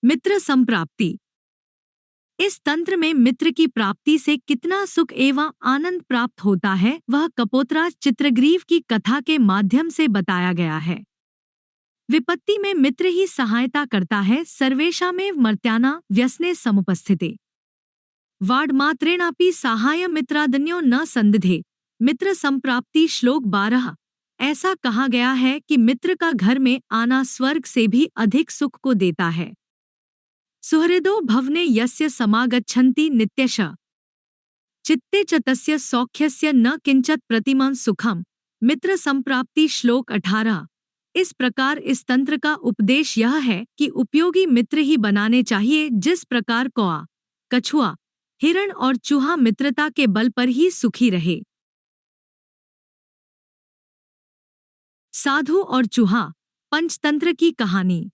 मित्र संप्राप्ति। इस तंत्र में मित्र की प्राप्ति से कितना सुख एवं आनंद प्राप्त होता है वह कपोतराज चित्रग्रीव की कथा के माध्यम से बताया गया है। विपत्ति में मित्र ही सहायता करता है, सर्वेषामेव मर्त्याना व्यसने समुपस्थिते। वाड्मात्रेणापि साहाय्य मित्रादन्यो न संदधे। मित्र संप्राप्ति श्लोक 12। ऐसा कहा गया है कि मित्र का घर में आना स्वर्ग से भी अधिक सुख को देता है। सुहृदो भवने यस्य समागच्छन्ति नित्यशः चित्ते च तस्य सौख्यस्य न किंचित प्रतिमं सुखम। मित्र संप्राप्ति श्लोक 18। इस प्रकार इस तंत्र का उपदेश यह है कि उपयोगी मित्र ही बनाने चाहिए, जिस प्रकार कौआ, कछुआ, हिरण और चूहा मित्रता के बल पर ही सुखी रहे। साधु और चूहा पंचतंत्र की कहानी।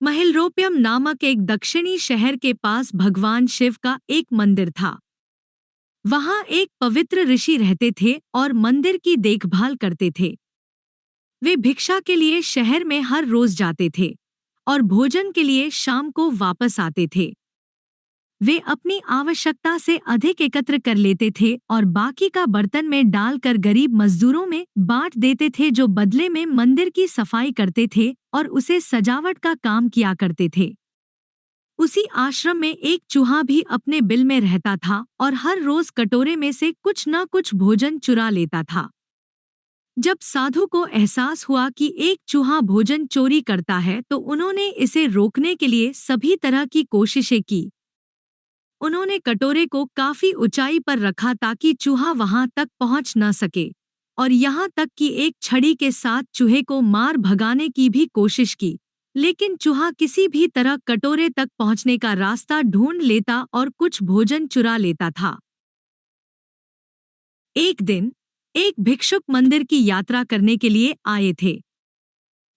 महिलरोप्यम नामक एक दक्षिणी शहर के पास भगवान शिव का एक मंदिर था। वहां एक पवित्र ऋषि रहते थे और मंदिर की देखभाल करते थे। वे भिक्षा के लिए शहर में हर रोज जाते थे और भोजन के लिए शाम को वापस आते थे। वे अपनी आवश्यकता से अधिक एकत्र कर लेते थे और बाकी का बर्तन में डालकर गरीब मजदूरों में बांट देते थे, जो बदले में मंदिर की सफाई करते थे और उसे सजावट का काम किया करते थे। उसी आश्रम में एक चूहा भी अपने बिल में रहता था और हर रोज कटोरे में से कुछ न कुछ भोजन चुरा लेता था। जब साधु को एहसास हुआ कि एक चूहा भोजन चोरी करता है तो उन्होंने इसे रोकने के लिए सभी तरह की कोशिशें की। उन्होंने कटोरे को काफी ऊंचाई पर रखा ताकि चूहा वहां तक पहुंच न सके, और यहाँ तक कि एक छड़ी के साथ चूहे को मार भगाने की भी कोशिश की, लेकिन चूहा किसी भी तरह कटोरे तक पहुंचने का रास्ता ढूंढ लेता और कुछ भोजन चुरा लेता था। एक दिन एक भिक्षुक मंदिर की यात्रा करने के लिए आए थे,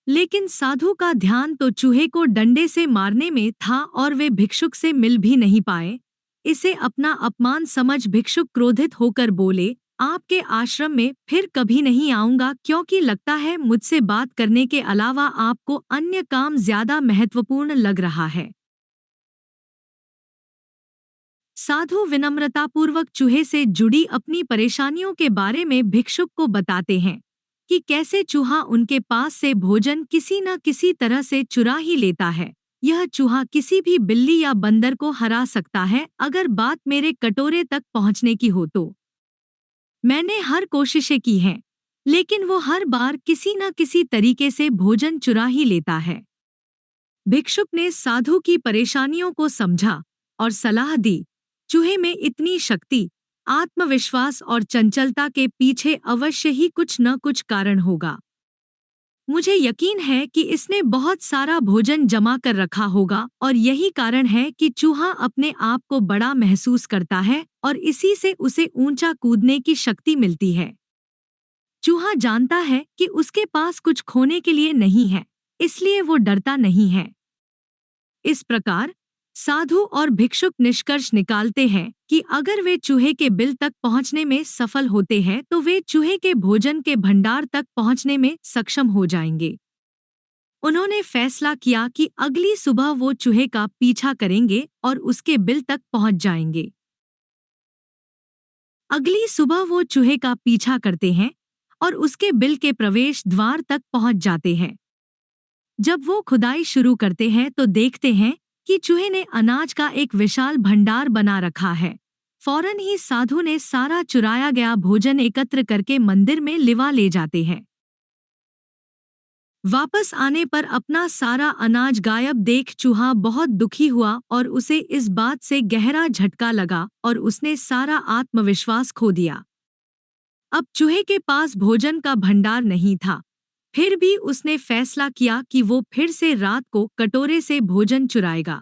लेकिन साधु का ध्यान तो चूहे को डंडे से मारने में था और वे भिक्षुक से मिल भी नहीं पाए। इसे अपना अपमान समझ भिक्षुक क्रोधित होकर बोले, आपके आश्रम में फिर कभी नहीं आऊंगा, क्योंकि लगता है मुझसे बात करने के अलावा आपको अन्य काम ज्यादा महत्वपूर्ण लग रहा है। साधु विनम्रतापूर्वक चूहे से जुड़ी अपनी परेशानियों के बारे में भिक्षुक को बताते हैं कि कैसे चूहा उनके पास से भोजन किसी न किसी तरह से चुरा ही लेता है। यह चूहा किसी भी बिल्ली या बंदर को हरा सकता है अगर बात मेरे कटोरे तक पहुंचने की हो तो। मैंने हर कोशिशें की हैं, लेकिन वो हर बार किसी न किसी तरीके से भोजन चुरा ही लेता है। भिक्षुक ने साधु की परेशानियों को समझा और सलाह दी, चूहे में इतनी शक्ति, आत्मविश्वास और चंचलता के पीछे अवश्य ही कुछ न कुछ कारण होगा। मुझे यकीन है कि इसने बहुत सारा भोजन जमा कर रखा होगा और यही कारण है कि चूहा अपने आप को बड़ा महसूस करता है और इसी से उसे ऊंचा कूदने की शक्ति मिलती है। चूहा जानता है कि उसके पास कुछ खोने के लिए नहीं है, इसलिए वो डरता नहीं है। इस प्रकार साधु और भिक्षुक निष्कर्ष निकालते हैं कि अगर वे चूहे के बिल तक पहुंचने में सफल होते हैं तो वे चूहे के भोजन के भंडार तक पहुंचने में सक्षम हो जाएंगे। उन्होंने फैसला किया कि अगली सुबह वो चूहे का पीछा करेंगे और उसके बिल तक पहुंच जाएंगे। अगली सुबह वो चूहे का पीछा करते हैं और उसके बिल के प्रवेश द्वार तक पहुंच जाते हैं। जब वो खुदाई शुरू करते हैं तो देखते हैं कि चूहे ने अनाज का एक विशाल भंडार बना रखा है। फौरन ही साधु ने सारा चुराया गया भोजन एकत्र करके मंदिर में लिवा ले जाते हैं। वापस आने पर अपना सारा अनाज गायब देख चूहा बहुत दुखी हुआ और उसे इस बात से गहरा झटका लगा और उसने सारा आत्मविश्वास खो दिया। अब चूहे के पास भोजन का भंडार नहीं था, फिर भी उसने फैसला किया कि वो फिर से रात को कटोरे से भोजन चुराएगा।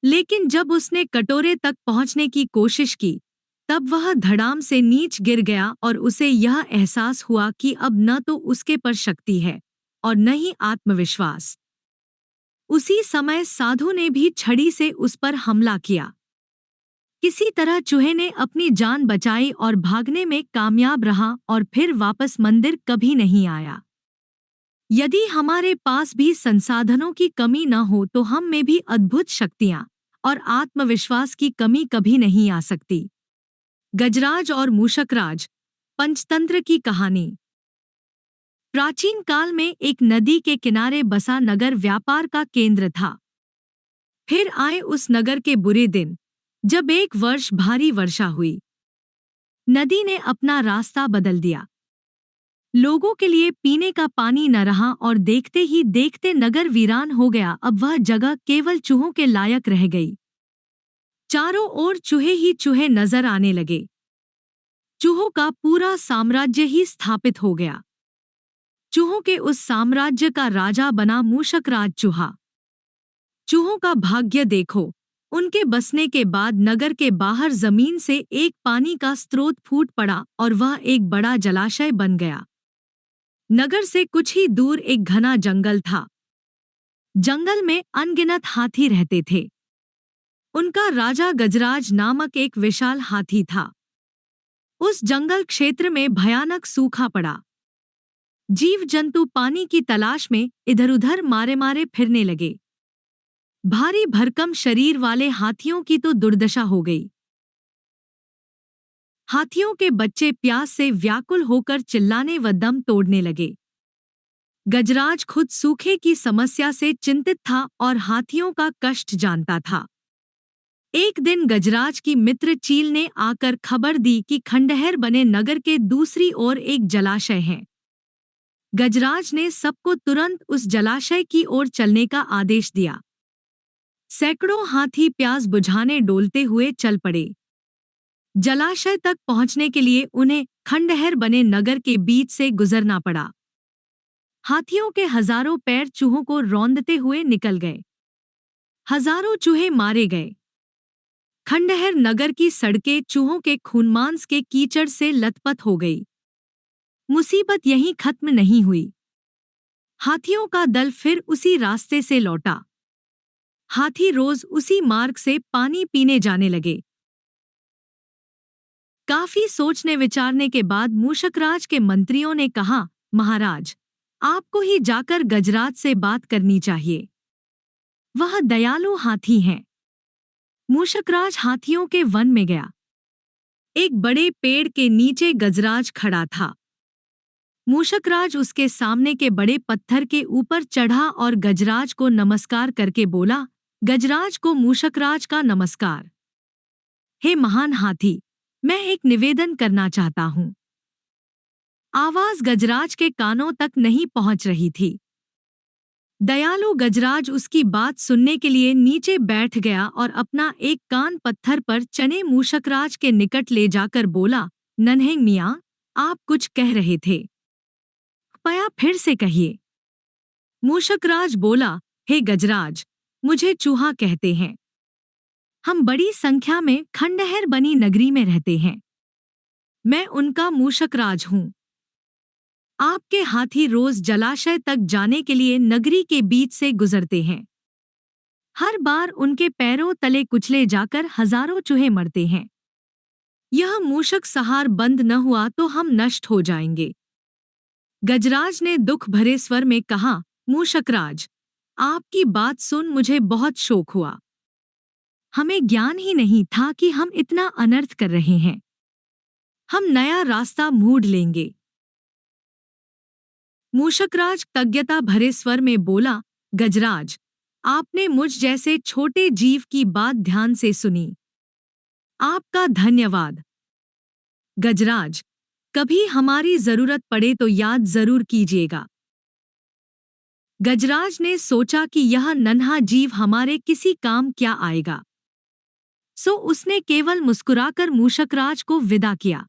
लेकिन जब उसने कटोरे तक पहुंचने की कोशिश की, तब वह धड़ाम से नीच गिर गया और उसे यह एहसास हुआ कि अब न तो उसके पर शक्ति है और न ही आत्मविश्वास। उसी समय साधु ने भी छड़ी से उस पर हमला किया। किसी तरह चूहे ने अपनी जान बचाई और भागने में कामयाब रहा और फिर वापस मंदिर कभी नहीं आया। यदि हमारे पास भी संसाधनों की कमी न हो तो हम में भी अद्भुत शक्तियां और आत्मविश्वास की कमी कभी नहीं आ सकती। गजराज और मूषकराज, पंचतंत्र की कहानी। प्राचीन काल में एक नदी के किनारे बसा नगर व्यापार का केंद्र था। फिर आए उस नगर के बुरे दिन, जब एक वर्ष भारी वर्षा हुई। नदी ने अपना रास्ता बदल दिया। लोगों के लिए पीने का पानी न रहा और देखते ही देखते नगर वीरान हो गया। अब वह जगह केवल चूहों के लायक रह गई। चारों ओर चूहे ही चूहे नजर आने लगे। चूहों का पूरा साम्राज्य ही स्थापित हो गया। चूहों के उस साम्राज्य का राजा बना मूषकराज चूहा। चूहों का भाग्य देखो, उनके बसने के बाद नगर के बाहर जमीन से एक पानी का स्रोत फूट पड़ा और वह एक बड़ा जलाशय बन गया। नगर से कुछ ही दूर एक घना जंगल था। जंगल में अनगिनत हाथी रहते थे। उनका राजा गजराज नामक एक विशाल हाथी था। उस जंगल क्षेत्र में भयानक सूखा पड़ा। जीव जंतु पानी की तलाश में इधर उधर मारे मारे फिरने लगे। भारी भरकम शरीर वाले हाथियों की तो दुर्दशा हो गई। हाथियों के बच्चे प्यास से व्याकुल होकर चिल्लाने व दम तोड़ने लगे। गजराज खुद सूखे की समस्या से चिंतित था और हाथियों का कष्ट जानता था। एक दिन गजराज की मित्र चील ने आकर खबर दी कि खंडहर बने नगर के दूसरी ओर एक जलाशय है। गजराज ने सबको तुरंत उस जलाशय की ओर चलने का आदेश दिया। सैकड़ों हाथी प्यास बुझाने डोलते हुए चल पड़े। जलाशय तक पहुंचने के लिए उन्हें खंडहर बने नगर के बीच से गुजरना पड़ा। हाथियों के हजारों पैर चूहों को रौंदते हुए निकल गए। हजारों चूहे मारे गए। खंडहर नगर की सड़कें चूहों के खूनमांस के कीचड़ से लथपथ हो गई। मुसीबत यहीं खत्म नहीं हुई। हाथियों का दल फिर उसी रास्ते से लौटा। हाथी रोज उसी मार्ग से पानी पीने जाने लगे। काफी सोचने विचारने के बाद मूषकराज के मंत्रियों ने कहा, महाराज, आपको ही जाकर गजराज से बात करनी चाहिए। वह दयालु हाथी हैं। मूषकराज हाथियों के वन में गया। एक बड़े पेड़ के नीचे गजराज खड़ा था। मूषकराज उसके सामने के बड़े पत्थर के ऊपर चढ़ा और गजराज को नमस्कार करके बोला। गजराज को मूषकराज का नमस्कार। हे महान हाथी, मैं एक निवेदन करना चाहता हूँ। आवाज गजराज के कानों तक नहीं पहुंच रही थी। दयालु गजराज उसकी बात सुनने के लिए नीचे बैठ गया और अपना एक कान पत्थर पर चने मूषकराज के निकट ले जाकर बोला, नन्हे मियाँ, आप कुछ कह रहे थे, कृपया फिर से कहिए। मूषकराज बोला, हे गजराज, मुझे चूहा कहते हैं। हम बड़ी संख्या में खंडहर बनी नगरी में रहते हैं। मैं उनका मूषकराज हूँ। आपके हाथी रोज जलाशय तक जाने के लिए नगरी के बीच से गुजरते हैं। हर बार उनके पैरों तले कुचले जाकर हजारों चूहे मरते हैं। यह मूषक सहार बंद न हुआ तो हम नष्ट हो जाएंगे। गजराज ने दुख भरे स्वर में कहा, मूषकराज, आपकी बात सुन मुझे बहुत शोक हुआ। हमें ज्ञान ही नहीं था कि हम इतना अनर्थ कर रहे हैं। हम नया रास्ता मूढ़ लेंगे। मूषकराज कृतज्ञता भरे स्वर में बोला, गजराज, आपने मुझ जैसे छोटे जीव की बात ध्यान से सुनी। आपका धन्यवाद। गजराज, कभी हमारी जरूरत पड़े तो याद जरूर कीजिएगा। गजराज ने सोचा कि यह नन्हा जीव हमारे किसी काम क्या आएगा, सो उसने केवल मुस्कुराकर मूषकराज को विदा किया।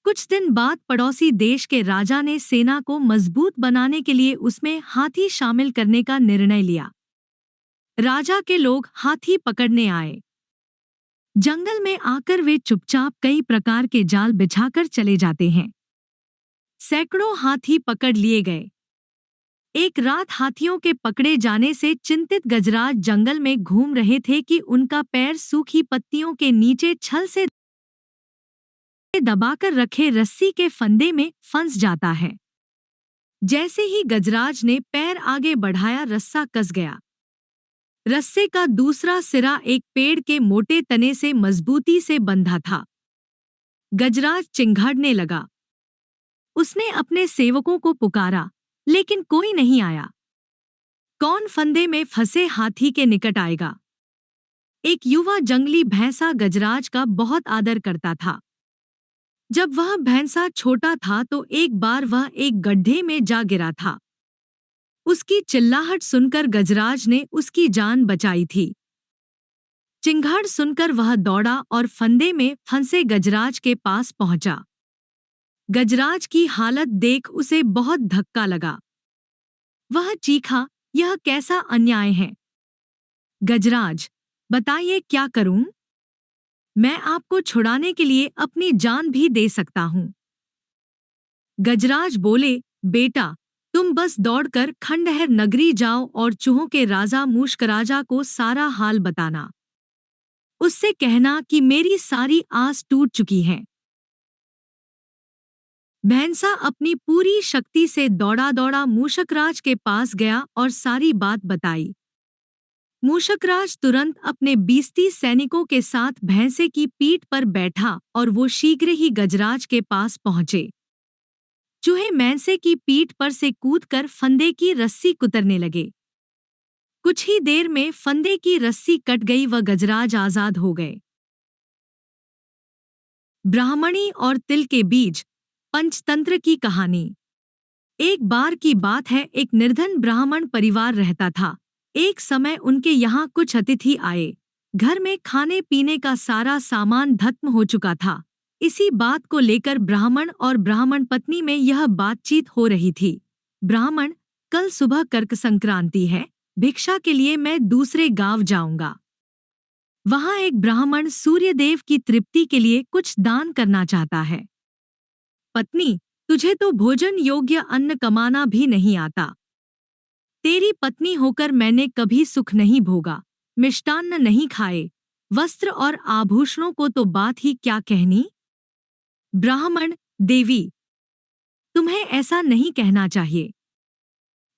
कुछ दिन बाद पड़ोसी देश के राजा ने सेना को मजबूत बनाने के लिए उसमें हाथी शामिल करने का निर्णय लिया। राजा के लोग हाथी पकड़ने आए। जंगल में आकर वे चुपचाप कई प्रकार के जाल बिछाकर चले जाते हैं। सैकड़ों हाथी पकड़ लिए गए। एक रात हाथियों के पकड़े जाने से चिंतित गजराज जंगल में घूम रहे थे कि उनका पैर सूखी पत्तियों के नीचे छल से दबाकर रखे रस्सी के फंदे में फंस जाता है। जैसे ही गजराज ने पैर आगे बढ़ाया, रस्सा कस गया। रस्से का दूसरा सिरा एक पेड़ के मोटे तने से मजबूती से बंधा था। गजराज चिंघाड़ने लगा। उसने अपने सेवकों को पुकारा, लेकिन कोई नहीं आया। कौन फंदे में फंसे हाथी के निकट आएगा? एक युवा जंगली भैंसा गजराज का बहुत आदर करता था। जब वह भैंसा छोटा था तो एक बार वह एक गड्ढे में जा गिरा था। उसकी चिल्लाहट सुनकर गजराज ने उसकी जान बचाई थी। चिंगाड़ सुनकर वह दौड़ा और फंदे में फंसे गजराज के पास पहुंचा। गजराज की हालत देख उसे बहुत धक्का लगा। वह चीखा, यह कैसा अन्याय है? गजराज, बताइए क्या करूं? मैं आपको छुड़ाने के लिए अपनी जान भी दे सकता हूं। गजराज बोले, बेटा, तुम बस दौड़कर खंडहर नगरी जाओ और चूहों के राजा मूषकराजा को सारा हाल बताना। उससे कहना कि मेरी सारी आस टूट चुकी है। भैंसा अपनी पूरी शक्ति से दौड़ा दौड़ा मूषकराज के पास गया और सारी बात बताई। मूषकराज तुरंत अपने 20-30 सैनिकों के साथ भैंसे की पीठ पर बैठा और वो शीघ्र ही गजराज के पास पहुंचे। चूहे भैंसे की पीठ पर से कूदकर फंदे की रस्सी कुतरने लगे। कुछ ही देर में फंदे की रस्सी कट गई व गजराज आजाद हो गए। ब्राह्मणी और तिल के बीज, पंचतंत्र की कहानी। एक बार की बात है, एक निर्धन ब्राह्मण परिवार रहता था। एक समय उनके यहाँ कुछ अतिथि आए। घर में खाने पीने का सारा सामान खत्म हो चुका था। इसी बात को लेकर ब्राह्मण और ब्राह्मण पत्नी में यह बातचीत हो रही थी। ब्राह्मण, कल सुबह कर्क संक्रांति है, भिक्षा के लिए मैं दूसरे गांव जाऊंगा। वहां एक ब्राह्मण सूर्यदेव की तृप्ति के लिए कुछ दान करना चाहता है। पत्नी, तुझे तो भोजन योग्य अन्न कमाना भी नहीं आता। तेरी पत्नी होकर मैंने कभी सुख नहीं भोगा, मिष्टान्न नहीं खाए, वस्त्र और आभूषणों को तो बात ही क्या कहनी। ब्राह्मण, देवी, तुम्हें ऐसा नहीं कहना चाहिए।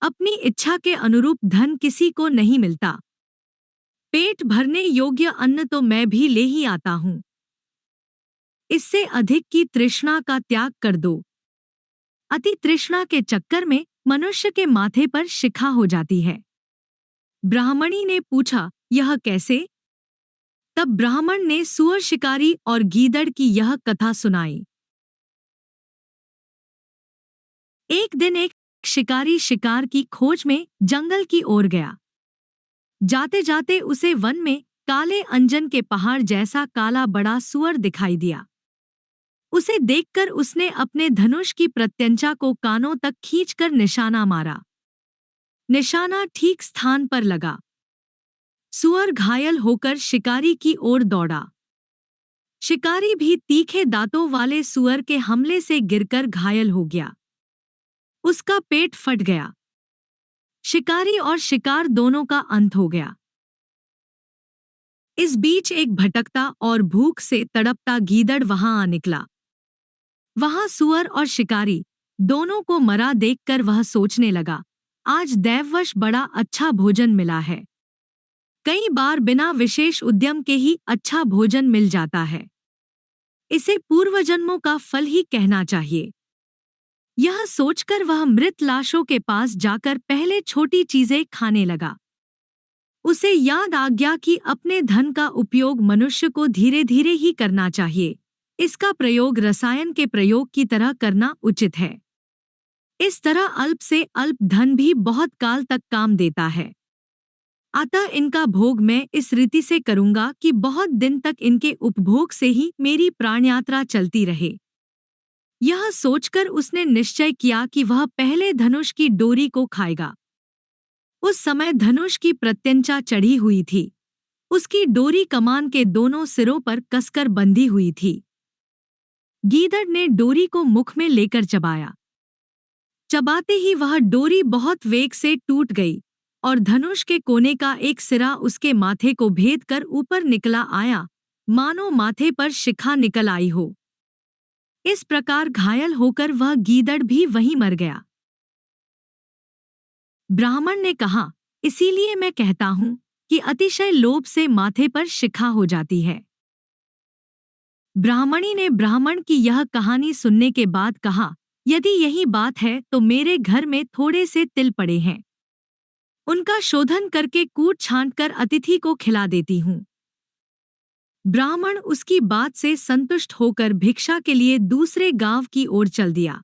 अपनी इच्छा के अनुरूप धन किसी को नहीं मिलता। पेट भरने योग्य अन्न तो मैं भी ले ही आता हूं। इससे अधिक की तृष्णा का त्याग कर दो। अति तृष्णा के चक्कर में मनुष्य के माथे पर शिखा हो जाती है। ब्राह्मणी ने पूछा, यह कैसे? तब ब्राह्मण ने सूअर शिकारी और गीदड़ की यह कथा सुनाई। एक दिन एक शिकारी शिकार की खोज में जंगल की ओर गया। जाते जाते उसे वन में काले अंजन के पहाड़ जैसा काला बड़ा सूअर दिखाई दिया। उसे देखकर उसने अपने धनुष की प्रत्यंचा को कानों तक खींचकर निशाना मारा। निशाना ठीक स्थान पर लगा। सूअर घायल होकर शिकारी की ओर दौड़ा। शिकारी भी तीखे दांतों वाले सूअर के हमले से गिरकर घायल हो गया। उसका पेट फट गया। शिकारी और शिकार दोनों का अंत हो गया। इस बीच एक भटकता और भूख से तड़पता गीदड़ वहां आ निकला। वहां सूअर और शिकारी दोनों को मरा देखकर वह सोचने लगा, आज दैववश बड़ा अच्छा भोजन मिला है। कई बार बिना विशेष उद्यम के ही अच्छा भोजन मिल जाता है। इसे पूर्वजन्मों का फल ही कहना चाहिए। यह सोचकर वह मृत लाशों के पास जाकर पहले छोटी चीजें खाने लगा। उसे याद आ गया कि अपने धन का उपयोग मनुष्य को धीरे धीरे ही करना चाहिए। इसका प्रयोग रसायन के प्रयोग की तरह करना उचित है। इस तरह अल्प से अल्प धन भी बहुत काल तक काम देता है। अतः इनका भोग मैं इस रीति से करूंगा कि बहुत दिन तक इनके उपभोग से ही मेरी प्राणयात्रा चलती रहे। यह सोचकर उसने निश्चय किया कि वह पहले धनुष की डोरी को खाएगा। उस समय धनुष की प्रत्यंचा चढ़ी हुई थी। उसकी डोरी कमान के दोनों सिरों पर कसकर बंधी हुई थी। गीदड़ ने डोरी को मुख में लेकर चबाया। चबाते ही वह डोरी बहुत वेग से टूट गई और धनुष के कोने का एक सिरा उसके माथे को भेद कर ऊपर निकला आया, मानो माथे पर शिखा निकल आई हो। इस प्रकार घायल होकर वह गीदड़ भी वहीं मर गया। ब्राह्मण ने कहा, इसीलिए मैं कहता हूं कि अतिशय लोभ से माथे पर शिखा हो जाती है। ब्राह्मणी ने ब्राह्मण की यह कहानी सुनने के बाद कहा, यदि यही बात है तो मेरे घर में थोड़े से तिल पड़े हैं, उनका शोधन करके कूट छांट कर अतिथि को खिला देती हूँ। ब्राह्मण उसकी बात से संतुष्ट होकर भिक्षा के लिए दूसरे गांव की ओर चल दिया।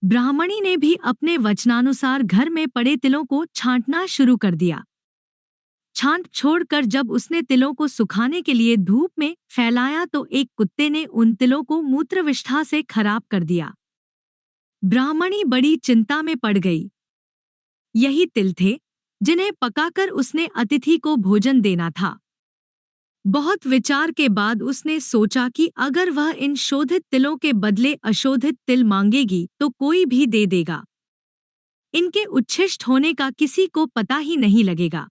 ब्राह्मणी ने भी अपने वचनानुसार घर में पड़े तिलों को छांटना शुरू कर दिया। छांट छोड़कर जब उसने तिलों को सुखाने के लिए धूप में फैलाया तो एक कुत्ते ने उन तिलों को मूत्रविष्ठा से खराब कर दिया। ब्राह्मणी बड़ी चिंता में पड़ गई। यही तिल थे जिन्हें पकाकर उसने अतिथि को भोजन देना था। बहुत विचार के बाद उसने सोचा कि अगर वह इन शोधित तिलों के बदले अशोधित तिल मांगेगी तो कोई भी दे देगा। इनके उच्छिष्ट होने का किसी को पता ही नहीं लगेगा।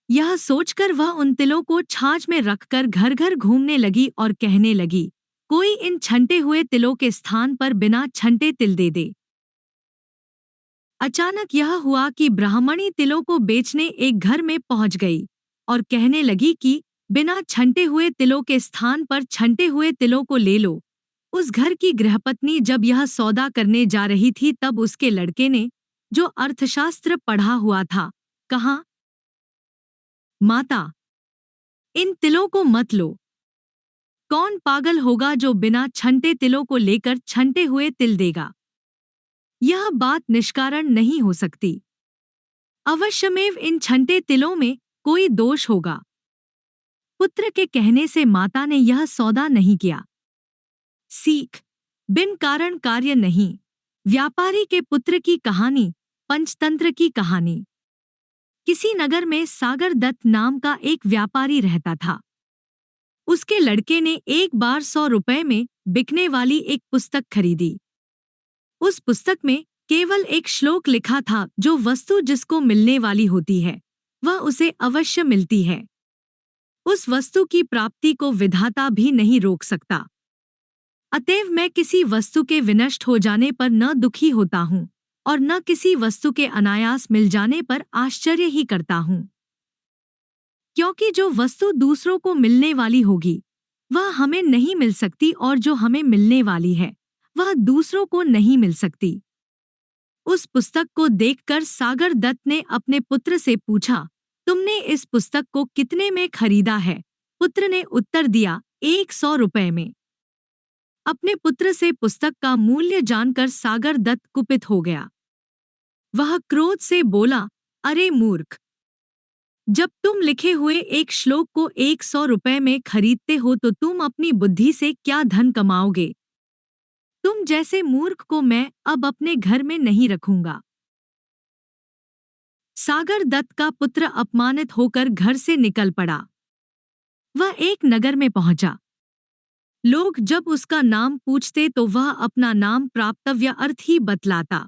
यह सोचकर वह उन तिलों को छाछ में रखकर घर घर घूमने लगी और कहने लगी, कोई इन छंटे हुए तिलों के स्थान पर बिना छंटे तिल दे दे। अचानक यह हुआ कि ब्राह्मणी तिलों को बेचने एक घर में पहुंच गई और कहने लगी कि बिना छंटे हुए तिलों के स्थान पर छंटे हुए तिलों को ले लो। उस घर की गृहपत्नी जब यह सौदा करने जा रही थी तब उसके लड़के ने, जो अर्थशास्त्र पढ़ा हुआ था, कहा, माता, इन तिलों को मत लो। कौन पागल होगा जो बिना छंटे तिलों को लेकर छंटे हुए तिल देगा? यह बात निष्कारण नहीं हो सकती। अवश्यमेव इन छंटे तिलों में कोई दोष होगा। पुत्र के कहने से माता ने यह सौदा नहीं किया। सीख, बिन कारण कार्य नहीं। व्यापारी के पुत्र की कहानी, पंचतंत्र की कहानी। किसी नगर में सागर दत्त नाम का एक व्यापारी रहता था। उसके लड़के ने एक बार 100 रुपए में बिकने वाली एक पुस्तक खरीदी। उस पुस्तक में केवल एक श्लोक लिखा था, जो वस्तु जिसको मिलने वाली होती है वह उसे अवश्य मिलती है। उस वस्तु की प्राप्ति को विधाता भी नहीं रोक सकता। अतएव मैं किसी वस्तु के विनष्ट हो जाने पर न दुखी होता हूँ और न किसी वस्तु के अनायास मिल जाने पर आश्चर्य ही करता हूँ। क्योंकि जो वस्तु दूसरों को मिलने वाली होगी वह हमें नहीं मिल सकती और जो हमें मिलने वाली है वह दूसरों को नहीं मिल सकती। उस पुस्तक को देखकर सागर दत्त ने अपने पुत्र से पूछा, तुमने इस पुस्तक को कितने में खरीदा है? पुत्र ने उत्तर दिया, 100 रुपए में। अपने पुत्र से पुस्तक का मूल्य जानकर सागर दत्त कुपित हो गया। वह क्रोध से बोला, अरे मूर्ख, जब तुम लिखे हुए एक श्लोक को 100 रुपए में खरीदते हो तो तुम अपनी बुद्धि से क्या धन कमाओगे? तुम जैसे मूर्ख को मैं अब अपने घर में नहीं रखूंगा। सागर दत्त का पुत्र अपमानित होकर घर से निकल पड़ा। वह एक नगर में पहुंचा। लोग जब उसका नाम पूछते तो वह अपना नाम प्राप्तव्य अर्थ ही बतलाता।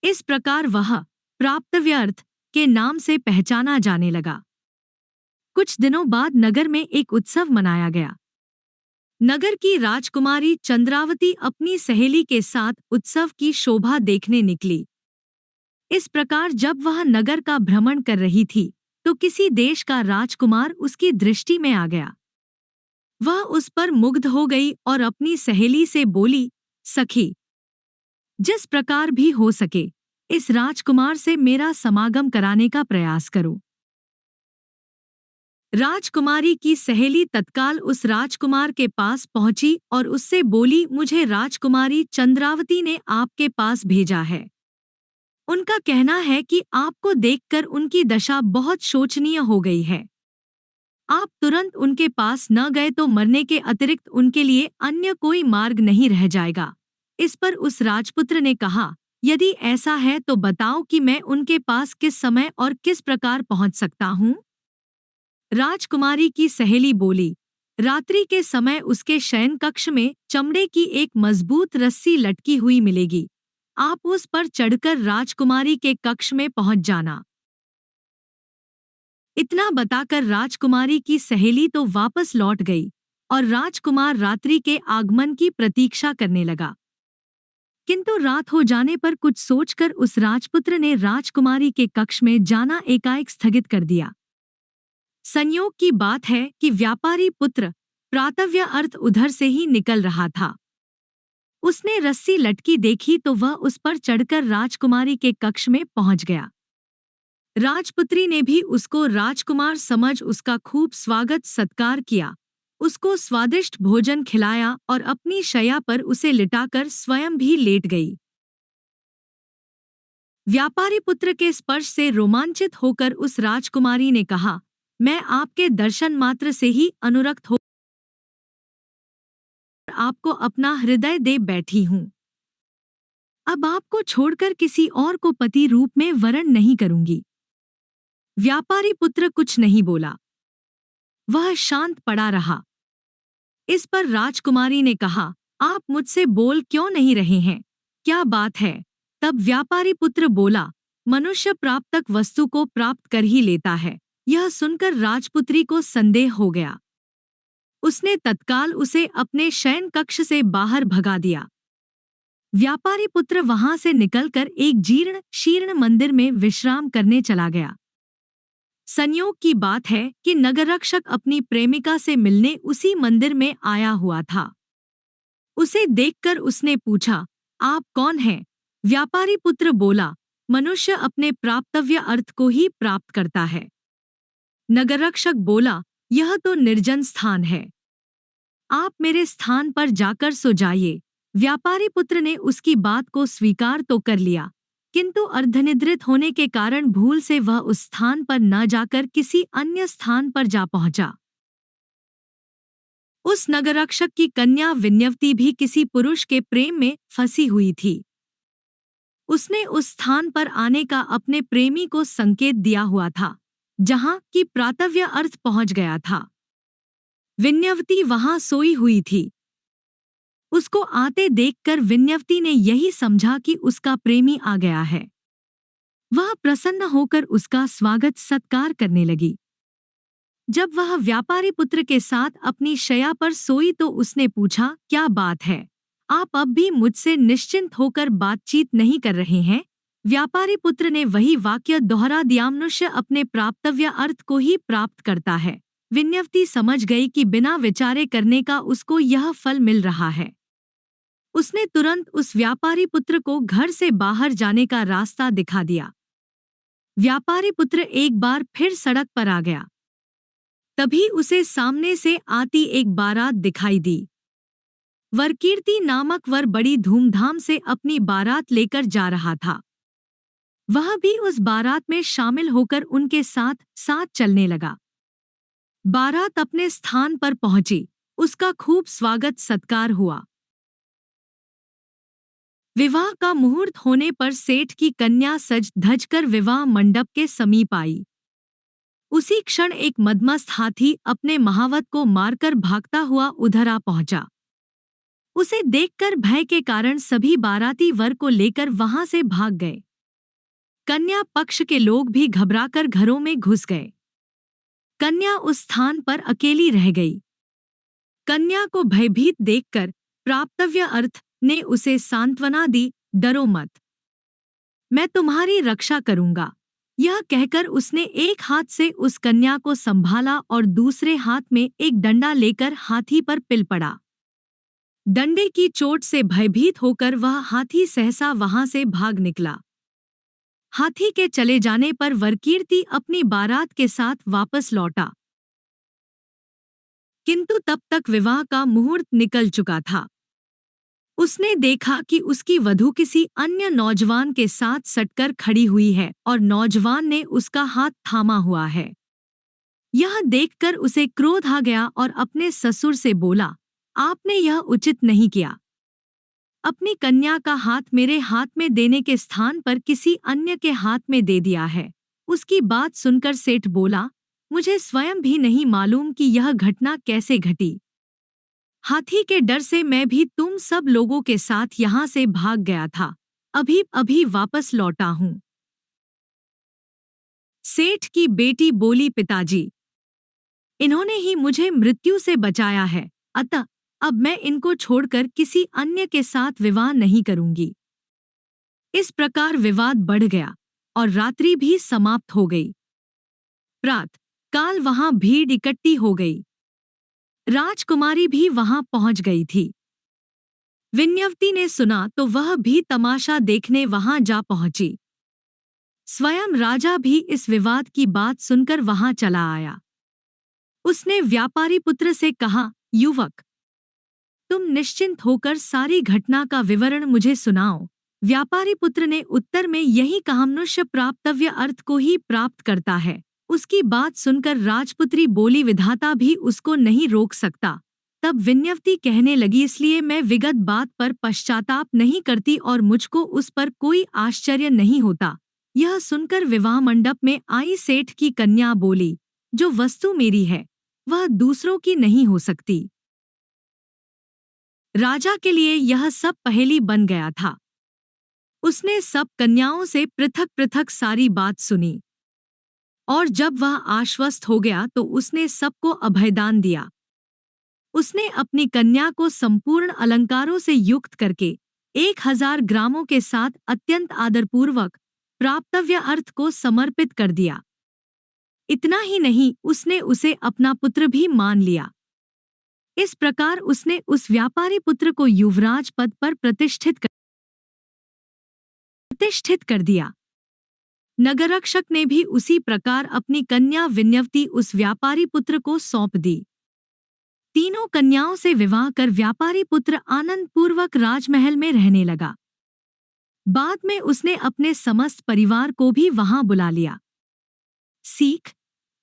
इस प्रकार वह प्राप्तव्य अर्थ के नाम से पहचाना जाने लगा। कुछ दिनों बाद नगर में एक उत्सव मनाया गया। नगर की राजकुमारी चंद्रावती अपनी सहेली के साथ उत्सव की शोभा देखने निकली। इस प्रकार जब वह नगर का भ्रमण कर रही थी तो किसी देश का राजकुमार उसकी दृष्टि में आ गया। वह उस पर मुग्ध हो गई और अपनी सहेली से बोली, सखी, जिस प्रकार भी हो सके इस राजकुमार से मेरा समागम कराने का प्रयास करो। राजकुमारी की सहेली तत्काल उस राजकुमार के पास पहुंची और उससे बोली, मुझे राजकुमारी चंद्रावती ने आपके पास भेजा है। उनका कहना है कि आपको देखकर उनकी दशा बहुत शोचनीय हो गई है। आप तुरंत उनके पास न गए तो मरने के अतिरिक्त उनके लिए अन्य कोई मार्ग नहीं रह जाएगा। इस पर उस राजपुत्र ने कहा, यदि ऐसा है तो बताओ कि मैं उनके पास किस समय और किस प्रकार पहुंच सकता हूँ? राजकुमारी की सहेली बोली, रात्रि के समय उसके शयन कक्ष में चमड़े की एक मजबूत रस्सी लटकी हुई मिलेगी। आप उस पर चढ़कर राजकुमारी के कक्ष में पहुंच जाना। इतना बताकर राजकुमारी की सहेली तो वापस लौट गई और राजकुमार रात्रि के आगमन की प्रतीक्षा करने लगा। किंतु रात हो जाने पर कुछ सोचकर उस राजपुत्र ने राजकुमारी के कक्ष में जाना एकाएक स्थगित कर दिया। संयोग की बात है कि व्यापारी पुत्र प्रातव्य अर्थ उधर से ही निकल रहा था। उसने रस्सी लटकी देखी तो वह उस पर चढ़कर राजकुमारी के कक्ष में पहुंच गया। राजपुत्री ने भी उसको राजकुमार समझ उसका खूब स्वागत सत्कार किया, उसको स्वादिष्ट भोजन खिलाया और अपनी शैया पर उसे लिटाकर स्वयं भी लेट गई। व्यापारी पुत्र के स्पर्श से रोमांचित होकर उस राजकुमारी ने कहा, मैं आपके दर्शन मात्र से ही अनुरक्त हो आपको अपना हृदय दे बैठी हूँ। अब आपको छोड़कर किसी और को पति रूप में वरण नहीं करूंगी। व्यापारी पुत्र कुछ नहीं बोला, वह शांत पड़ा रहा। इस पर राजकुमारी ने कहा, आप मुझसे बोल क्यों नहीं रहे हैं, क्या बात है? तब व्यापारी पुत्र बोला, मनुष्य प्राप्तक वस्तु को प्राप्त कर ही लेता है। यह सुनकर राजपुत्री को संदेह हो गया। उसने तत्काल उसे अपने शयन कक्ष से बाहर भगा दिया। व्यापारी पुत्र वहां से निकलकर एक जीर्ण शीर्ण मंदिर में विश्राम करने चला गया। संयोग की बात है कि नगररक्षक अपनी प्रेमिका से मिलने उसी मंदिर में आया हुआ था। उसे देखकर उसने पूछा, आप कौन हैं? व्यापारी पुत्र बोला, मनुष्य अपने प्राप्तव्य अर्थ को ही प्राप्त करता है। नगररक्षक बोला, यह तो निर्जन स्थान है, आप मेरे स्थान पर जाकर सो जाइए। व्यापारी पुत्र ने उसकी बात को स्वीकार तो कर लिया, किंतु अर्धनिद्रित होने के कारण भूल से वह उस स्थान पर न जाकर किसी अन्य स्थान पर जा पहुंचा। उस नगररक्षक की कन्या विन्यवती भी किसी पुरुष के प्रेम में फंसी हुई थी। उसने उस स्थान पर आने का अपने प्रेमी को संकेत दिया हुआ था, जहां की प्रातव्य अर्थ पहुंच गया था। विन्यवती वहां सोई हुई थी। उसको आते देखकर विन्यवती ने यही समझा कि उसका प्रेमी आ गया है। वह प्रसन्न होकर उसका स्वागत सत्कार करने लगी। जब वह व्यापारी पुत्र के साथ अपनी शैया पर सोई तो उसने पूछा, क्या बात है, आप अब भी मुझसे निश्चिंत होकर बातचीत नहीं कर रहे हैं? व्यापारी पुत्र ने वही वाक्य दोहरा दिया, मनुष्य अपने प्राप्तव्य अर्थ को ही प्राप्त करता है। विन्यवती समझ गई कि बिना विचारे करने का उसको यह फल मिल रहा है। उसने तुरंत उस व्यापारी पुत्र को घर से बाहर जाने का रास्ता दिखा दिया। व्यापारी पुत्र एक बार फिर सड़क पर आ गया। तभी उसे सामने से आती एक बारात दिखाई दी। वरकीर्ति नामक वर बड़ी धूमधाम से अपनी बारात लेकर जा रहा था। वह भी उस बारात में शामिल होकर उनके साथ साथ चलने लगा। बारात अपने स्थान पर पहुंची, उसका खूब स्वागत सत्कार हुआ। विवाह का मुहूर्त होने पर सेठ की कन्या सज धजकर विवाह मंडप के समीप आई। उसी क्षण एक मदमस्त हाथी अपने महावत को मारकर भागता हुआ उधर आ पहुंचा। उसे देखकर भय के कारण सभी बाराती वर को लेकर वहां से भाग गए। कन्या पक्ष के लोग भी घबराकर घरों में घुस गए। कन्या उस स्थान पर अकेली रह गई। कन्या को भयभीत देखकर प्राप्तव्य अर्थ ने उसे सांत्वना दी, डरो मत, मैं तुम्हारी रक्षा करूंगा। यह कहकर उसने एक हाथ से उस कन्या को संभाला और दूसरे हाथ में एक डंडा लेकर हाथी पर पिल पड़ा। डंडे की चोट से भयभीत होकर वह हाथी सहसा वहां से भाग निकला। हाथी के चले जाने पर वरकीर्ति अपनी बारात के साथ वापस लौटा, किंतु तब तक विवाह का मुहूर्त निकल चुका था। उसने देखा कि उसकी वधू किसी अन्य नौजवान के साथ सटकर खड़ी हुई है और नौजवान ने उसका हाथ थामा हुआ है। यह देखकर उसे क्रोध आ गया और अपने ससुर से बोला, आपने यह उचित नहीं किया। अपनी कन्या का हाथ मेरे हाथ में देने के स्थान पर किसी अन्य के हाथ में दे दिया है। उसकी बात सुनकर सेठ बोला, मुझे स्वयं भी नहीं मालूम कि यह घटना कैसे घटी। हाथी के डर से मैं भी तुम सब लोगों के साथ यहाँ से भाग गया था, अभी अभी वापस लौटा हूँ। सेठ की बेटी बोली, पिताजी, इन्होंने ही मुझे मृत्यु से बचाया है, अतः अब मैं इनको छोड़कर किसी अन्य के साथ विवाह नहीं करूंगी। इस प्रकार विवाद बढ़ गया और रात्रि भी समाप्त हो गई। प्रात काल वहां भीड़ इकट्ठी हो गई। राजकुमारी भी वहां पहुंच गई थी। विन्यवती ने सुना तो वह भी तमाशा देखने वहां जा पहुंची। स्वयं राजा भी इस विवाद की बात सुनकर वहां चला आया। उसने व्यापारी पुत्र से कहा, युवक, तुम निश्चिंत होकर सारी घटना का विवरण मुझे सुनाओ। व्यापारी पुत्र ने उत्तर में यही कहा, मनुष्य प्राप्तव्य अर्थ को ही प्राप्त करता है। उसकी बात सुनकर राजपुत्री बोली, विधाता भी उसको नहीं रोक सकता। तब विन्यवती कहने लगी, इसलिए मैं विगत बात पर पश्चाताप नहीं करती और मुझको उस पर कोई आश्चर्य नहीं होता। यह सुनकर विवाह मंडप में आई सेठ की कन्या बोली, जो वस्तु मेरी है वह दूसरों की नहीं हो सकती। राजा के लिए यह सब पहेली बन गया था। उसने सब कन्याओं से पृथक पृथक सारी बात सुनी और जब वह आश्वस्त हो गया तो उसने सबको अभयदान दिया। उसने अपनी कन्या को संपूर्ण अलंकारों से युक्त करके 1000 ग्रामों के साथ अत्यंत आदरपूर्वक प्राप्तव्य अर्थ को समर्पित कर दिया। इतना ही नहीं, उसने उसे अपना पुत्र भी मान लिया। इस प्रकार उसने उस व्यापारी पुत्र को युवराज पद पर प्रतिष्ठित कर दिया। नगररक्षक ने भी उसी प्रकार अपनी कन्या विन्यवती उस व्यापारी पुत्र को सौंप दी। तीनों कन्याओं से विवाह कर व्यापारी पुत्र आनंद पूर्वक राजमहल में रहने लगा। बाद में उसने अपने समस्त परिवार को भी वहां बुला लिया। सीख,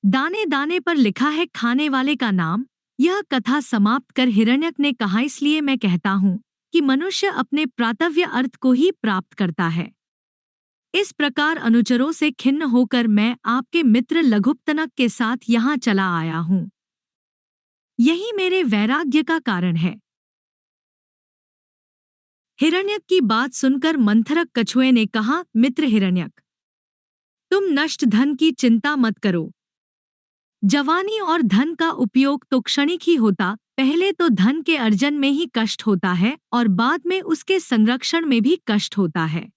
दाने दाने पर लिखा है खाने वाले का नाम। यह कथा समाप्त कर हिरण्यक ने कहा, इसलिए मैं कहता हूँ कि मनुष्य अपने प्रातव्य अर्थ को ही प्राप्त करता है। इस प्रकार अनुचरों से खिन्न होकर मैं आपके मित्र लघुपतनक के साथ यहाँ चला आया हूँ। यही मेरे वैराग्य का कारण है। हिरण्यक की बात सुनकर मंथरक कछुए ने कहा, मित्र हिरण्यक, तुम नष्ट धन की चिंता मत करो। जवानी और धन का उपयोग तो क्षणिक ही होता, पहले तो धन के अर्जन में ही कष्ट होता है और बाद में उसके संरक्षण में भी कष्ट होता है।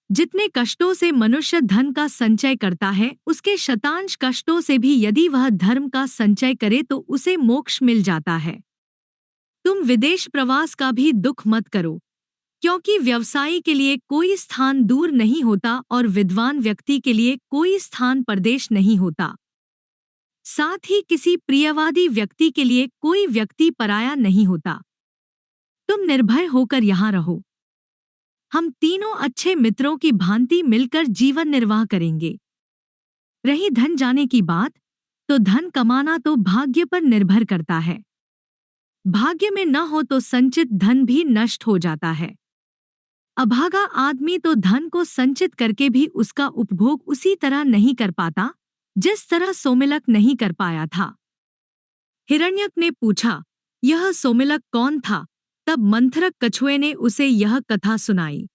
जितने कष्टों से मनुष्य धन का संचय करता है, उसके शतांश कष्टों से भी यदि वह धर्म का संचय करे तो उसे मोक्ष मिल जाता है। तुम विदेश प्रवास का भी दुख मत करो, क्योंकि व्यवसायी के लिए कोई स्थान दूर नहीं होता और विद्वान व्यक्ति के लिए कोई स्थान परदेश नहीं होता। साथ ही किसी प्रियवादी व्यक्ति के लिए कोई व्यक्ति पराया नहीं होता। तुम निर्भय होकर यहाँ रहो। हम तीनों अच्छे मित्रों की भांति मिलकर जीवन निर्वाह करेंगे। रही धन जाने की बात, तो धन कमाना तो भाग्य पर निर्भर करता है। भाग्य में न हो तो संचित धन भी नष्ट हो जाता है। अभागा आदमी तो धन को संचित करके भी उसका उपभोग उसी तरह नहीं कर पाता जिस तरह सोमिलक नहीं कर पाया था। हिरण्यक ने पूछा, यह सोमिलक कौन था? तब मंथरक कछुए ने उसे यह कथा सुनाई।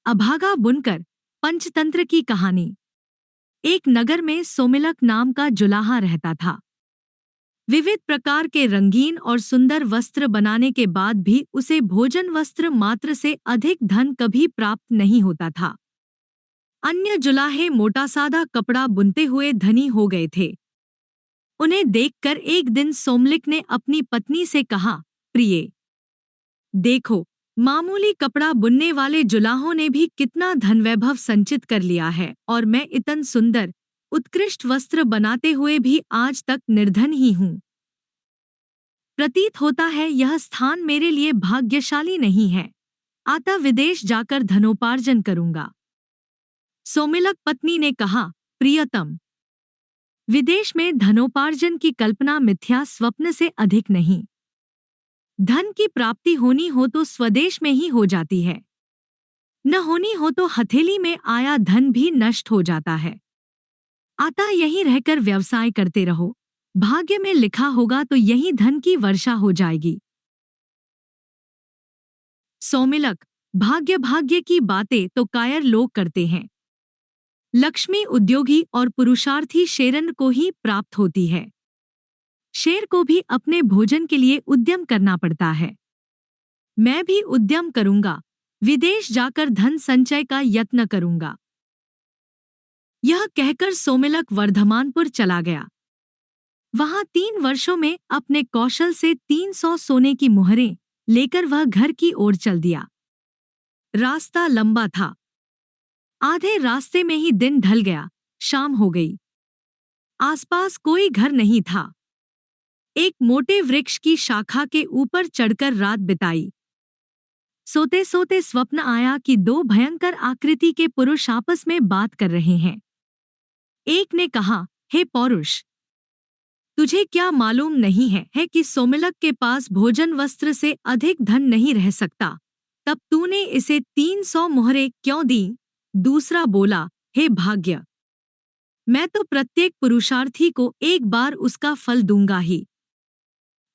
अभागा बुनकर, पंचतंत्र की कहानी। एक नगर में सोमिलक नाम का जुलाहा रहता था। विविध प्रकार के रंगीन और सुंदर वस्त्र बनाने के बाद भी उसे भोजन वस्त्र मात्र से अधिक धन कभी प्राप्त नहीं होता था। अन्य जुलाहे मोटा सादा कपड़ा बुनते हुए धनी हो गए थे। उन्हें देखकर एक दिन सोमलिक ने अपनी पत्नी से कहा, प्रिये, देखो, मामूली कपड़ा बुनने वाले जुलाहों ने भी कितना धनवैभव संचित कर लिया है और मैं इतन सुंदर उत्कृष्ट वस्त्र बनाते हुए भी आज तक निर्धन ही हूँ। प्रतीत होता है यह स्थान मेरे लिए भाग्यशाली नहीं है, अतः विदेश जाकर धनोपार्जन करूंगा। सोमिलक पत्नी ने कहा, प्रियतम, विदेश में धनोपार्जन की कल्पना मिथ्या स्वप्न से अधिक नहीं। धन की प्राप्ति होनी हो तो स्वदेश में ही हो जाती है, न होनी हो तो हथेली में आया धन भी नष्ट हो जाता है। अतः यहीं रहकर व्यवसाय करते रहो, भाग्य में लिखा होगा तो यही धन की वर्षा हो जाएगी। सोमिलक, भाग्य की बातें तो कायर लोग करते हैं। लक्ष्मी उद्योगी और पुरुषार्थी शेरन को ही प्राप्त होती है। शेर को भी अपने भोजन के लिए उद्यम करना पड़ता है। मैं भी उद्यम करूंगा, विदेश जाकर धन संचय का यत्न करूंगा। यह कहकर सोमिलक वर्धमानपुर चला गया। वहां 3 वर्षों में अपने कौशल से 300 सोने की मुहरें लेकर वह घर की ओर चल दिया। रास्ता लंबा था। आधे रास्ते में ही दिन ढल गया, शाम हो गई। आसपास कोई घर नहीं था। एक मोटे वृक्ष की शाखा के ऊपर चढ़कर रात बिताई। सोते सोते स्वप्न आया कि 2 भयंकर आकृति के पुरुष आपस में बात कर रहे हैं। एक ने कहा, हे पौरुष, तुझे क्या मालूम नहीं है कि सोमिलक के पास भोजन वस्त्र से अधिक धन नहीं रह सकता, तब तूने इसे 300 मुहरें क्यों दी? दूसरा बोला, हे भाग्य, मैं तो प्रत्येक पुरुषार्थी को एक बार उसका फल दूंगा ही।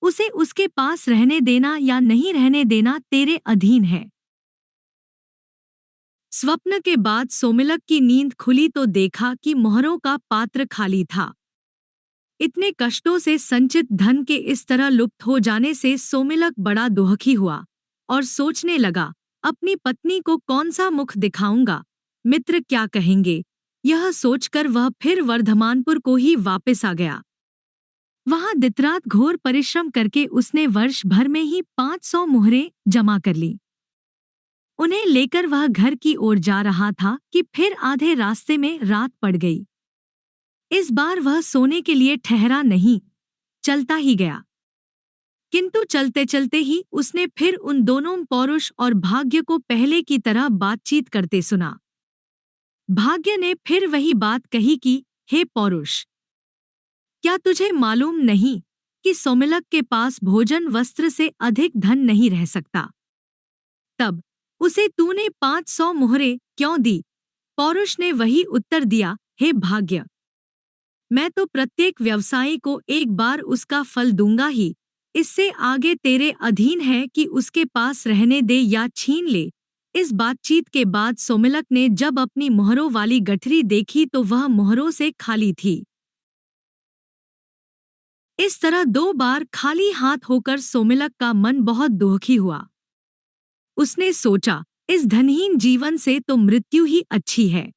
उसे उसके पास रहने देना या नहीं रहने देना तेरे अधीन है। स्वप्न के बाद सोमिलक की नींद खुली तो देखा कि मोहरों का पात्र खाली था। इतने कष्टों से संचित धन के इस तरह लुप्त हो जाने से सोमिलक बड़ा दुखी हुआ और सोचने लगा, अपनी पत्नी को कौन सा मुख दिखाऊंगा, मित्र क्या कहेंगे। यह सोचकर वह फिर वर्धमानपुर को ही वापस आ गया। वहां दिनरात घोर परिश्रम करके उसने वर्ष भर में ही 500 मुहरें जमा कर ली। उन्हें लेकर वह घर की ओर जा रहा था कि फिर आधे रास्ते में रात पड़ गई। इस बार वह सोने के लिए ठहरा नहीं, चलता ही गया। किंतु चलते चलते ही उसने फिर उन दोनों पौरुष और भाग्य को पहले की तरह बातचीत करते सुना। भाग्य ने फिर वही बात कही कि, हे पौरुष, क्या तुझे मालूम नहीं कि सोमिलक के पास भोजन वस्त्र से अधिक धन नहीं रह सकता? तब उसे तूने 500 मुहरें क्यों दी? पौरुष ने वही उत्तर दिया, हे भाग्य, मैं तो प्रत्येक व्यवसायी को एक बार उसका फल दूंगा ही। इससे आगे तेरे अधीन है कि उसके पास रहने दे या छीन ले। इस बातचीत के बाद सोमिलक ने जब अपनी मुहरों वाली गठरी देखी तो वह मुहरों से खाली थी। इस तरह 2 बार खाली हाथ होकर सोमिलक का मन बहुत दुखी हुआ। उसने सोचा, इस धनहीन जीवन से तो मृत्यु ही अच्छी है।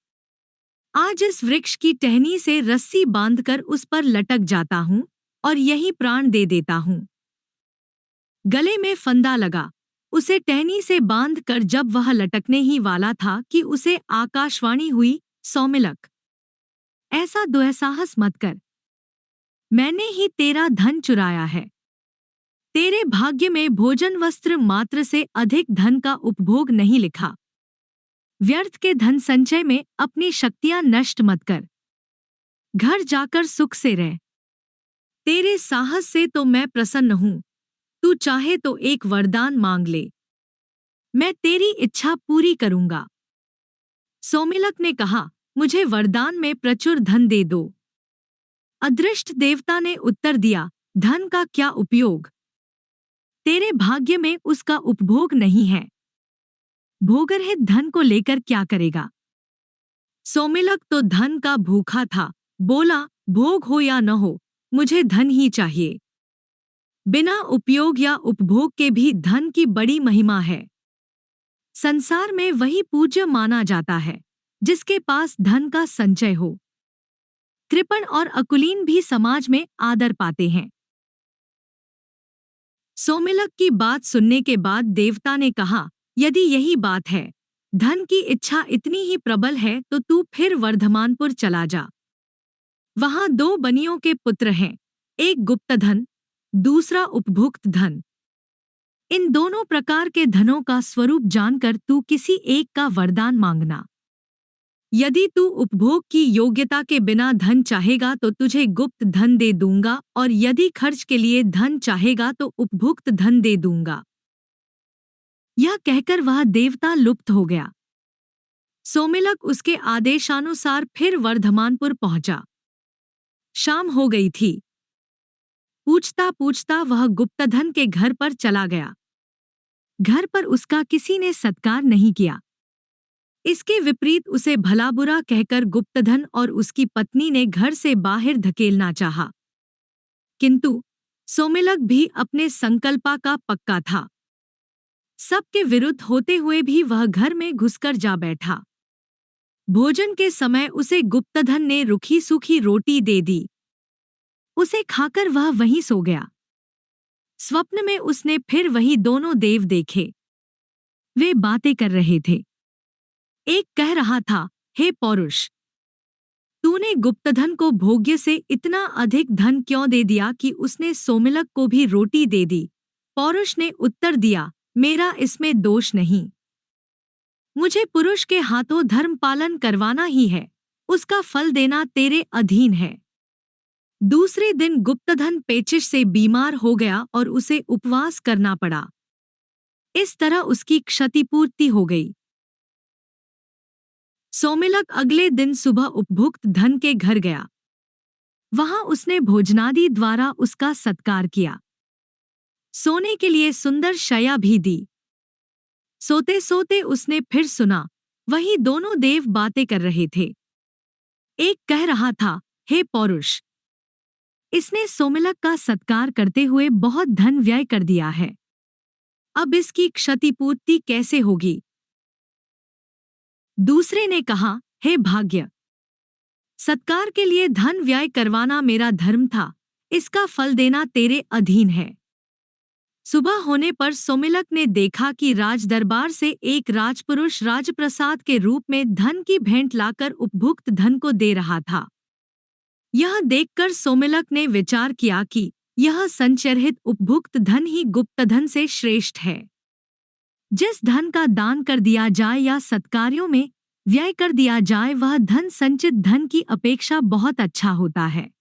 आज इस वृक्ष की टहनी से रस्सी बांधकर उस पर लटक जाता हूँ और यही प्राण दे देता हूँ। गले में फंदा लगा। उसे टहनी से बांधकर जब वह लटकने ही वाला था कि उसे आकाशवाणी हुई, सोमिलक, ऐसा दुस्साहस मत कर। मैंने ही तेरा धन चुराया है। तेरे भाग्य में भोजन वस्त्र मात्र से अधिक धन का उपभोग नहीं लिखा। व्यर्थ के धन संचय में अपनी शक्तियां नष्ट मत कर। घर जाकर सुख से रह। तेरे साहस से तो मैं प्रसन्न हूं। तू चाहे तो एक वरदान मांग ले, मैं तेरी इच्छा पूरी करूंगा। सोमिलक ने कहा, मुझे वरदान में प्रचुर धन दे दो। अदृष्ट देवता ने उत्तर दिया, धन का क्या उपयोग? तेरे भाग्य में उसका उपभोग नहीं है। भोगरहित धन को लेकर क्या करेगा? सोमिलक तो धन का भूखा था, बोला, भोग हो या न हो, मुझे धन ही चाहिए। बिना उपयोग या उपभोग के भी धन की बड़ी महिमा है। संसार में वही पूज्य माना जाता है जिसके पास धन का संचय हो। कृपण और अकुलीन भी समाज में आदर पाते हैं। सोमिलक की बात सुनने के बाद देवता ने कहा, यदि यही बात है, धन की इच्छा इतनी ही प्रबल है तो तू फिर वर्धमानपुर चला जा। वहां 2 बनियों के पुत्र हैं, एक गुप्त धन, दूसरा उपभुक्त धन। इन दोनों प्रकार के धनों का स्वरूप जानकर तू किसी एक का वरदान मांगना। यदि तू उपभोग की योग्यता के बिना धन चाहेगा तो तुझे गुप्त धन दे दूंगा, और यदि खर्च के लिए धन चाहेगा तो उपभुक्त धन दे दूंगा। यह कहकर वह देवता लुप्त हो गया। सोमिलक उसके आदेशानुसार फिर वर्धमानपुर पहुंचा। शाम हो गई थी। पूछता पूछता वह गुप्तधन के घर पर चला गया। घर पर उसका किसी ने सत्कार नहीं किया। इसके विपरीत उसे भला बुरा कहकर गुप्तधन और उसकी पत्नी ने घर से बाहर धकेलना चाहा, किंतु सोमिलक भी अपने संकल्पा का पक्का था। सबके विरुद्ध होते हुए भी वह घर में घुसकर जा बैठा। भोजन के समय उसे गुप्तधन ने रूखी सूखी रोटी दे दी। उसे खाकर वह वहीं सो गया। स्वप्न में उसने फिर वही दोनों देव देखे। वे बातें कर रहे थे। एक कह रहा था, हे पौरुष, तूने गुप्तधन को भोग्य से इतना अधिक धन क्यों दे दिया कि उसने सोमिलक को भी रोटी दे दी। पौरुष ने उत्तर दिया, मेरा इसमें दोष नहीं। मुझे पुरुष के हाथों धर्म पालन करवाना ही है, उसका फल देना तेरे अधीन है। दूसरे दिन गुप्तधन पेचिश से बीमार हो गया और उसे उपवास करना पड़ा। इस तरह उसकी क्षतिपूर्ति हो गई। सोमिलक अगले दिन सुबह उपभुक्त धन के घर गया। वहां उसने भोजनादि द्वारा उसका सत्कार किया। सोने के लिए सुंदर शय्या भी दी। सोते सोते उसने फिर सुना, वही दोनों देव बातें कर रहे थे। एक कह रहा था, हे पौरुष, इसने सोमिलक का सत्कार करते हुए बहुत धन व्यय कर दिया है। अब इसकी क्षतिपूर्ति कैसे होगी। दूसरे ने कहा, हे भाग्य, सत्कार के लिए धन व्यय करवाना मेरा धर्म था, इसका फल देना तेरे अधीन है। सुबह होने पर सोमिलक ने देखा कि राजदरबार से एक राजपुरुष राजप्रसाद के रूप में धन की भेंट लाकर उपभुक्त धन को दे रहा था। यह देखकर सोमिलक ने विचार किया कि यह संचरित उपभुक्त धन ही गुप्तधन से श्रेष्ठ है। जिस धन का दान कर दिया जाए या सत्कार्यों में व्यय कर दिया जाए, वह धन संचित धन की अपेक्षा बहुत अच्छा होता है।